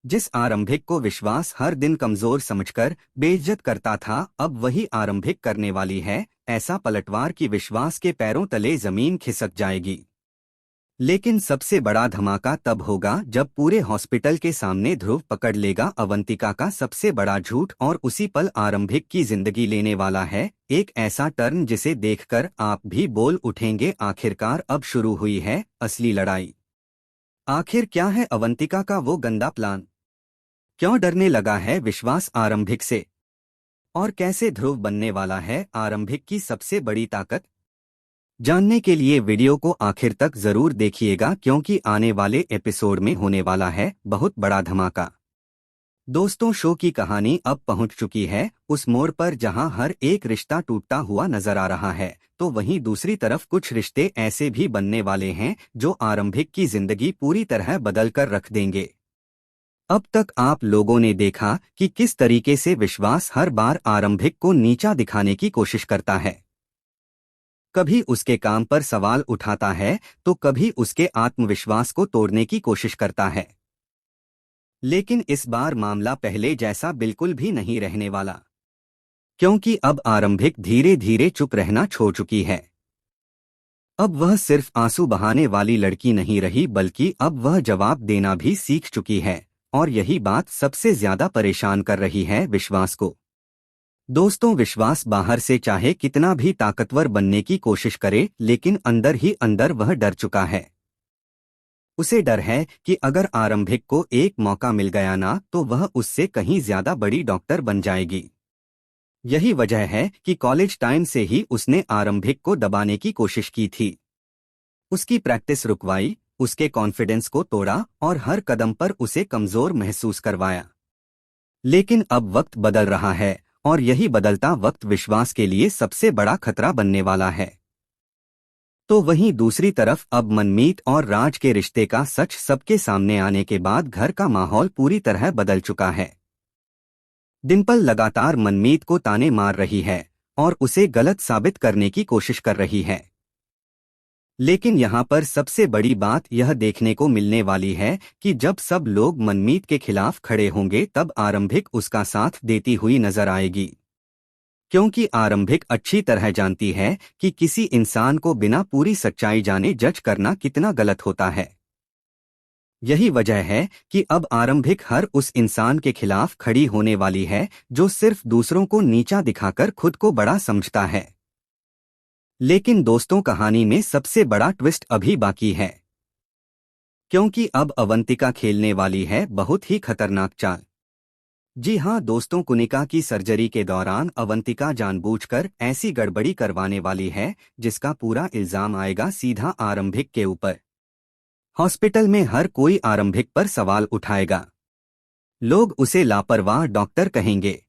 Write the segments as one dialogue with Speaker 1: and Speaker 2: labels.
Speaker 1: जिस आरंभिक को विश्वास हर दिन कमजोर समझकर बेइज्जत करता था, अब वही आरंभिक करने वाली है ऐसा पलटवार कि विश्वास के पैरों तले जमीन खिसक जाएगी। लेकिन सबसे बड़ा धमाका तब होगा जब पूरे हॉस्पिटल के सामने ध्रुव पकड़ लेगा अवंतिका का सबसे बड़ा झूठ, और उसी पल आरंभिक की जिंदगी लेने वाला है एक ऐसा टर्न जिसे देखकर आप भी बोल उठेंगे, आखिरकार अब शुरू हुई है असली लड़ाई। आखिर क्या है अवंतिका का वो गंदा प्लान? क्यों डरने लगा है विश्वास आरंभिक से? और कैसे ध्रुव बनने वाला है आरंभिक की सबसे बड़ी ताकत? जानने के लिए वीडियो को आखिर तक जरूर देखिएगा, क्योंकि आने वाले एपिसोड में होने वाला है बहुत बड़ा धमाका। दोस्तों, शो की कहानी अब पहुंच चुकी है उस मोड़ पर जहां हर एक रिश्ता टूटता हुआ नजर आ रहा है, तो वहीं दूसरी तरफ कुछ रिश्ते ऐसे भी बनने वाले हैं जो आरंभिक की जिंदगी पूरी तरह बदल कर रख देंगे। अब तक आप लोगों ने देखा कि किस तरीके से विश्वास हर बार आरंभिक को नीचा दिखाने की कोशिश करता है। कभी उसके काम पर सवाल उठाता है तो कभी उसके आत्मविश्वास को तोड़ने की कोशिश करता है। लेकिन इस बार मामला पहले जैसा बिल्कुल भी नहीं रहने वाला, क्योंकि अब आरंभिक धीरे धीरे चुप रहना छोड़ चुकी है। अब वह सिर्फ आंसू बहाने वाली लड़की नहीं रही, बल्कि अब वह जवाब देना भी सीख चुकी है, और यही बात सबसे ज्यादा परेशान कर रही है विश्वास को। दोस्तों, विश्वास बाहर से चाहे कितना भी ताकतवर बनने की कोशिश करे, लेकिन अंदर ही अंदर वह डर चुका है। उसे डर है कि अगर आरंभिक को एक मौका मिल गया ना, तो वह उससे कहीं ज्यादा बड़ी डॉक्टर बन जाएगी। यही वजह है कि कॉलेज टाइम से ही उसने आरंभिक को दबाने की कोशिश की थी। उसकी प्रैक्टिस रुकवाई, उसके कॉन्फिडेंस को तोड़ा और हर कदम पर उसे कमजोर महसूस करवाया। लेकिन अब वक्त बदल रहा है, और यही बदलता वक्त विश्वास के लिए सबसे बड़ा खतरा बनने वाला है। तो वहीं दूसरी तरफ अब मनमीत और राज के रिश्ते का सच सबके सामने आने के बाद घर का माहौल पूरी तरह बदल चुका है। डिंपल लगातार मनमीत को ताने मार रही है और उसे गलत साबित करने की कोशिश कर रही है। लेकिन यहाँ पर सबसे बड़ी बात यह देखने को मिलने वाली है कि जब सब लोग मनमीत के खिलाफ खड़े होंगे, तब आरंभिक उसका साथ देती हुई नजर आएगी। क्योंकि आरंभिक अच्छी तरह जानती है कि किसी इंसान को बिना पूरी सच्चाई जाने जज करना कितना गलत होता है। यही वजह है कि अब आरंभिक हर उस इंसान के खिलाफ खड़ी होने वाली है जो सिर्फ दूसरों को नीचा दिखाकर खुद को बड़ा समझता है। लेकिन दोस्तों, कहानी में सबसे बड़ा ट्विस्ट अभी बाकी है, क्योंकि अब अवंतिका खेलने वाली है बहुत ही खतरनाक चाल। जी हां दोस्तों, कुनिका की सर्जरी के दौरान अवंतिका जानबूझकर ऐसी गड़बड़ी करवाने वाली है जिसका पूरा इल्जाम आएगा सीधा आरंभिक के ऊपर। हॉस्पिटल में हर कोई आरंभिक पर सवाल उठाएगा। लोग उसे लापरवाह डॉक्टर कहेंगे।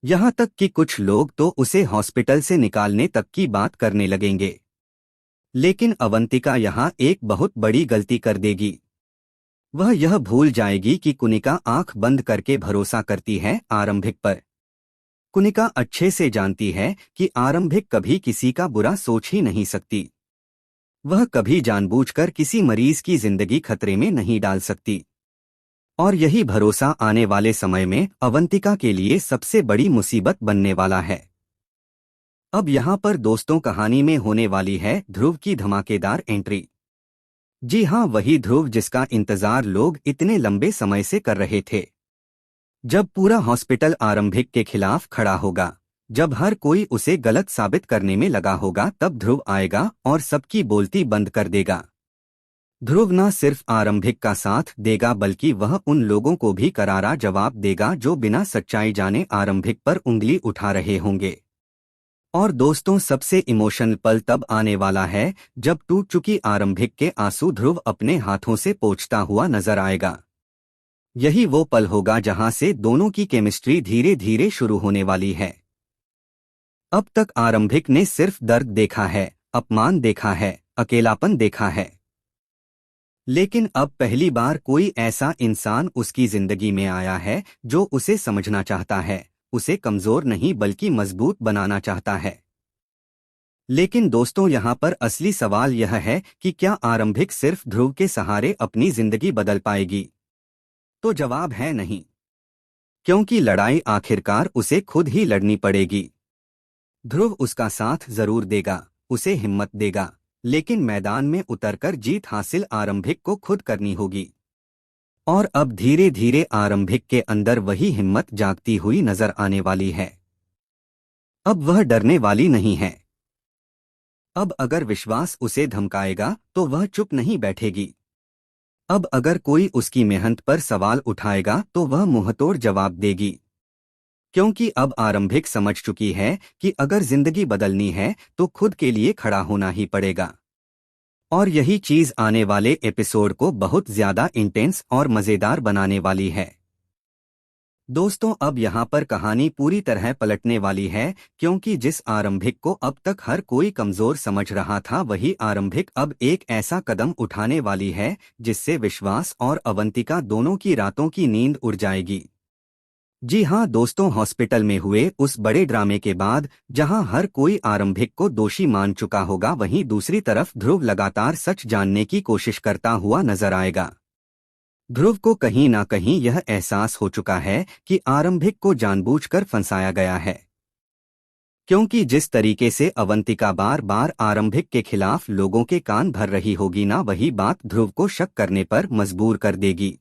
Speaker 1: यहाँ तक कि कुछ लोग तो उसे हॉस्पिटल से निकालने तक की बात करने लगेंगे। लेकिन अवंतिका यहाँ एक बहुत बड़ी गलती कर देगी। वह यह भूल जाएगी कि कुनिका आंख बंद करके भरोसा करती है आरंभिक पर। कुनिका अच्छे से जानती है कि आरंभिक कभी किसी का बुरा सोच ही नहीं सकती। वह कभी जानबूझकर किसी मरीज की जिंदगी खतरे में नहीं डाल सकती। और यही भरोसा आने वाले समय में अवंतिका के लिए सबसे बड़ी मुसीबत बनने वाला है। अब यहाँ पर दोस्तों, कहानी में होने वाली है ध्रुव की धमाकेदार एंट्री। जी हाँ, वही ध्रुव जिसका इंतजार लोग इतने लंबे समय से कर रहे थे। जब पूरा हॉस्पिटल आरंभिक के खिलाफ खड़ा होगा, जब हर कोई उसे गलत साबित करने में लगा होगा, तब ध्रुव आएगा और सबकी बोलती बंद कर देगा। ध्रुव न सिर्फ आरंभिक का साथ देगा, बल्कि वह उन लोगों को भी करारा जवाब देगा जो बिना सच्चाई जाने आरंभिक पर उंगली उठा रहे होंगे। और दोस्तों, सबसे इमोशनल पल तब आने वाला है जब टूट चुकी आरंभिक के आंसू ध्रुव अपने हाथों से पोंछता हुआ नजर आएगा। यही वो पल होगा जहां से दोनों की केमिस्ट्री धीरे धीरे शुरू होने वाली है। अब तक आरंभिक ने सिर्फ दर्द देखा है, अपमान देखा है, अकेलापन देखा है। लेकिन अब पहली बार कोई ऐसा इंसान उसकी जिंदगी में आया है जो उसे समझना चाहता है, उसे कमजोर नहीं बल्कि मजबूत बनाना चाहता है। लेकिन दोस्तों, यहाँ पर असली सवाल यह है कि क्या आरंभिक सिर्फ ध्रुव के सहारे अपनी जिंदगी बदल पाएगी? तो जवाब है नहीं, क्योंकि लड़ाई आखिरकार उसे खुद ही लड़नी पड़ेगी। ध्रुव उसका साथ जरूर देगा, उसे हिम्मत देगा, लेकिन मैदान में उतरकर जीत हासिल आरंभिक को खुद करनी होगी। और अब धीरे धीरे आरंभिक के अंदर वही हिम्मत जागती हुई नजर आने वाली है। अब वह डरने वाली नहीं है। अब अगर विश्वास उसे धमकाएगा तो वह चुप नहीं बैठेगी। अब अगर कोई उसकी मेहनत पर सवाल उठाएगा तो वह मुंहतोड़ जवाब देगी। क्योंकि अब आरंभिक समझ चुकी है कि अगर जिंदगी बदलनी है तो खुद के लिए खड़ा होना ही पड़ेगा। और यही चीज आने वाले एपिसोड को बहुत ज्यादा इंटेंस और मजेदार बनाने वाली है। दोस्तों, अब यहाँ पर कहानी पूरी तरह पलटने वाली है, क्योंकि जिस आरंभिक को अब तक हर कोई कमजोर समझ रहा था, वही आरंभिक अब एक ऐसा कदम उठाने वाली है जिससे विश्वास और अवंतिका दोनों की रातों की नींद उड़ जाएगी। जी हाँ दोस्तों, हॉस्पिटल में हुए उस बड़े ड्रामे के बाद जहां हर कोई आरंभिक को दोषी मान चुका होगा, वहीं दूसरी तरफ ध्रुव लगातार सच जानने की कोशिश करता हुआ नजर आएगा। ध्रुव को कहीं ना कहीं यह एहसास हो चुका है कि आरंभिक को जानबूझकर फंसाया गया है, क्योंकि जिस तरीके से अवंतिका बार बार आरंभिक के खिलाफ लोगों के कान भर रही होगी ना, वही बात ध्रुव को शक करने पर मजबूर कर देगी।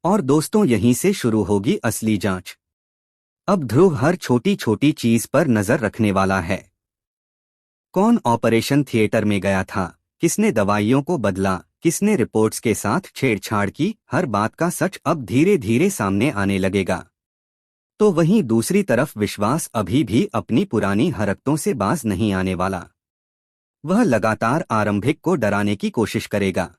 Speaker 1: और दोस्तों, यहीं से शुरू होगी असली जांच। अब ध्रुव हर छोटी छोटी चीज पर नजर रखने वाला है। कौन ऑपरेशन थिएटर में गया था, किसने दवाइयों को बदला, किसने रिपोर्ट्स के साथ छेड़छाड़ की, हर बात का सच अब धीरे धीरे सामने आने लगेगा। तो वहीं दूसरी तरफ विश्वास अभी भी अपनी पुरानी हरकतों से बाज नहीं आने वाला। वह लगातार आरंभिक को डराने की कोशिश करेगा,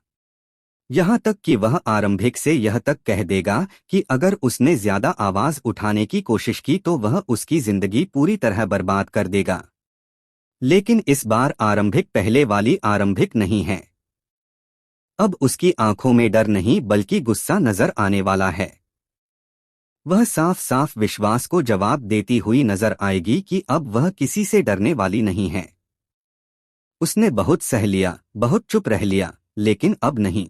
Speaker 1: यहाँ तक कि वह आरंभिक से यह तक कह देगा कि अगर उसने ज्यादा आवाज उठाने की कोशिश की तो वह उसकी जिंदगी पूरी तरह बर्बाद कर देगा। लेकिन इस बार आरंभिक पहले वाली आरंभिक नहीं है। अब उसकी आंखों में डर नहीं बल्कि गुस्सा नजर आने वाला है। वह साफ साफ विश्वास को जवाब देती हुई नजर आएगी कि अब वह किसी से डरने वाली नहीं है। उसने बहुत सह लिया, बहुत चुप रह लिया, लेकिन अब नहीं।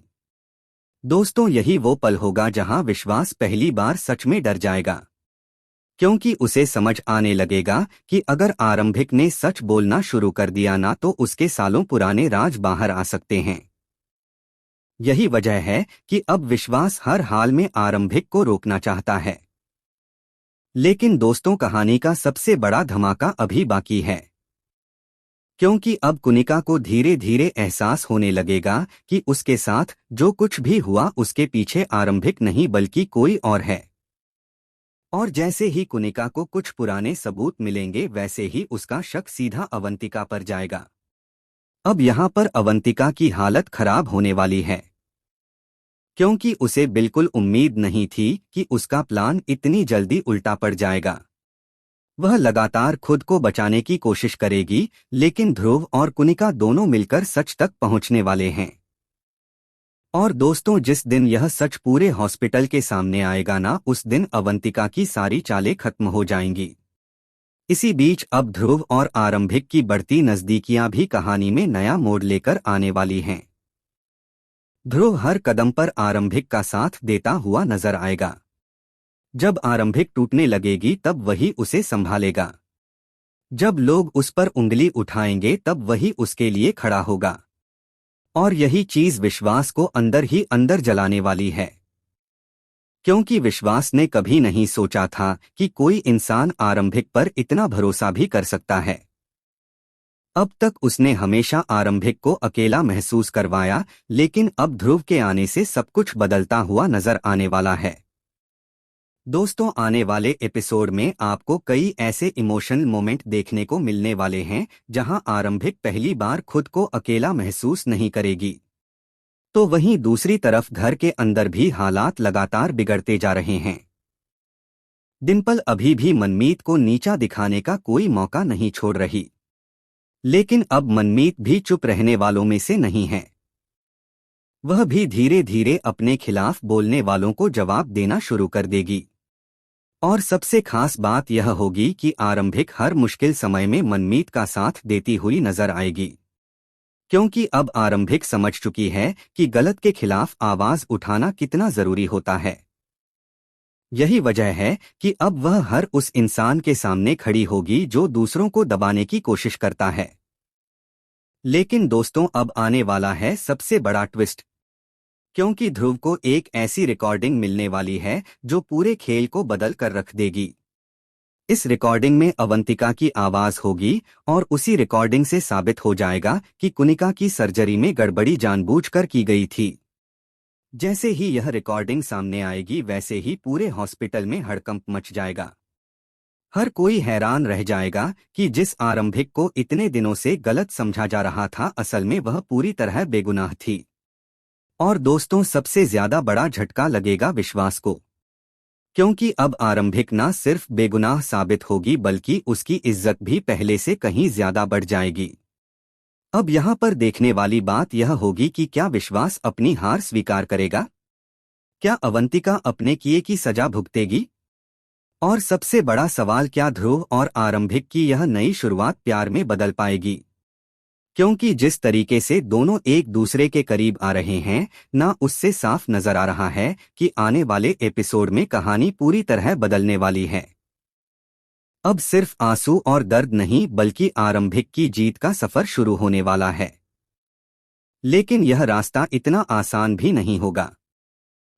Speaker 1: दोस्तों, यही वो पल होगा जहां विश्वास पहली बार सच में डर जाएगा, क्योंकि उसे समझ आने लगेगा कि अगर आरंभिक ने सच बोलना शुरू कर दिया ना तो उसके सालों पुराने राज बाहर आ सकते हैं। यही वजह है कि अब विश्वास हर हाल में आरंभिक को रोकना चाहता है। लेकिन दोस्तों, कहानी का सबसे बड़ा धमाका अभी बाकी है, क्योंकि अब कुनिका को धीरे धीरे एहसास होने लगेगा कि उसके साथ जो कुछ भी हुआ उसके पीछे आरंभिक नहीं बल्कि कोई और है। और जैसे ही कुनिका को कुछ पुराने सबूत मिलेंगे, वैसे ही उसका शक सीधा अवंतिका पर जाएगा। अब यहाँ पर अवंतिका की हालत खराब होने वाली है, क्योंकि उसे बिल्कुल उम्मीद नहीं थी कि उसका प्लान इतनी जल्दी उल्टा पड़ जाएगा। वह लगातार खुद को बचाने की कोशिश करेगी, लेकिन ध्रुव और कुनिका दोनों मिलकर सच तक पहुंचने वाले हैं। और दोस्तों, जिस दिन यह सच पूरे हॉस्पिटल के सामने आएगा ना, उस दिन अवंतिका की सारी चालें खत्म हो जाएंगी। इसी बीच अब ध्रुव और आरंभिक की बढ़ती नजदीकियां भी कहानी में नया मोड़ लेकर आने वाली हैं। ध्रुव हर कदम पर आरंभिक का साथ देता हुआ नजर आएगा। जब आरंभिक टूटने लगेगी तब वही उसे संभालेगा। जब लोग उस पर उंगली उठाएंगे तब वही उसके लिए खड़ा होगा। और यही चीज विश्वास को अंदर ही अंदर जलाने वाली है, क्योंकि विश्वास ने कभी नहीं सोचा था कि कोई इंसान आरंभिक पर इतना भरोसा भी कर सकता है। अब तक उसने हमेशा आरंभिक को अकेला महसूस करवाया, लेकिन अब ध्रुव के आने से सब कुछ बदलता हुआ नजर आने वाला है। दोस्तों, आने वाले एपिसोड में आपको कई ऐसे इमोशनल मोमेंट देखने को मिलने वाले हैं जहां आरंभिक पहली बार खुद को अकेला महसूस नहीं करेगी। तो वहीं दूसरी तरफ घर के अंदर भी हालात लगातार बिगड़ते जा रहे हैं। डिंपल अभी भी मनमीत को नीचा दिखाने का कोई मौका नहीं छोड़ रही, लेकिन अब मनमीत भी चुप रहने वालों में से नहीं है। वह भी धीरे धीरे अपने खिलाफ बोलने वालों को जवाब देना शुरू कर देगी। और सबसे खास बात यह होगी कि आरंभिक हर मुश्किल समय में मनमीत का साथ देती हुई नजर आएगी, क्योंकि अब आरंभिक समझ चुकी है कि गलत के खिलाफ आवाज उठाना कितना जरूरी होता है। यही वजह है कि अब वह हर उस इंसान के सामने खड़ी होगी जो दूसरों को दबाने की कोशिश करता है। लेकिन दोस्तों, अब आने वाला है सबसे बड़ा ट्विस्ट, क्योंकि ध्रुव को एक ऐसी रिकॉर्डिंग मिलने वाली है जो पूरे खेल को बदल कर रख देगी। इस रिकॉर्डिंग में अवंतिका की आवाज होगी और उसी रिकॉर्डिंग से साबित हो जाएगा कि कुनिका की सर्जरी में गड़बड़ी जानबूझकर की गई थी। जैसे ही यह रिकॉर्डिंग सामने आएगी वैसे ही पूरे हॉस्पिटल में हड़कंप मच जाएगा। हर कोई हैरान रह जाएगा कि जिस आरंभिक को इतने दिनों से गलत समझा जा रहा था असल में वह पूरी तरह बेगुनाह थी। और दोस्तों, सबसे ज्यादा बड़ा झटका लगेगा विश्वास को, क्योंकि अब आरंभिक न सिर्फ बेगुनाह साबित होगी बल्कि उसकी इज्जत भी पहले से कहीं ज्यादा बढ़ जाएगी। अब यहाँ पर देखने वाली बात यह होगी कि क्या विश्वास अपनी हार स्वीकार करेगा? क्या अवंतिका अपने किए की सजा भुगतेगी? और सबसे बड़ा सवाल, क्या ध्रुव और आरंभिक की यह नई शुरुआत प्यार में बदल पाएगी? क्योंकि जिस तरीके से दोनों एक दूसरे के करीब आ रहे हैं, ना उससे साफ नजर आ रहा है कि आने वाले एपिसोड में कहानी पूरी तरह बदलने वाली है। अब सिर्फ आंसू और दर्द नहीं बल्कि आरंभिक की जीत का सफर शुरू होने वाला है। लेकिन यह रास्ता इतना आसान भी नहीं होगा,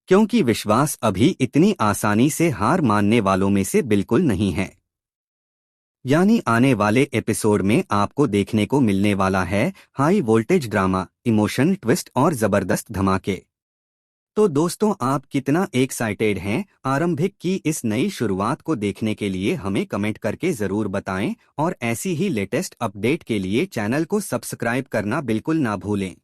Speaker 1: क्योंकि विश्वास अभी इतनी आसानी से हार मानने वालों में से बिल्कुल नहीं है। यानी आने वाले एपिसोड में आपको देखने को मिलने वाला है high voltage drama, emotional twist और जबरदस्त धमाके। तो दोस्तों, आप कितना एक्साइटेड हैं आरंभिक की इस नई शुरुआत को देखने के लिए? हमें कमेंट करके ज़रूर बताएं और ऐसी ही लेटेस्ट अपडेट के लिए चैनल को सब्सक्राइब करना बिल्कुल ना भूलें।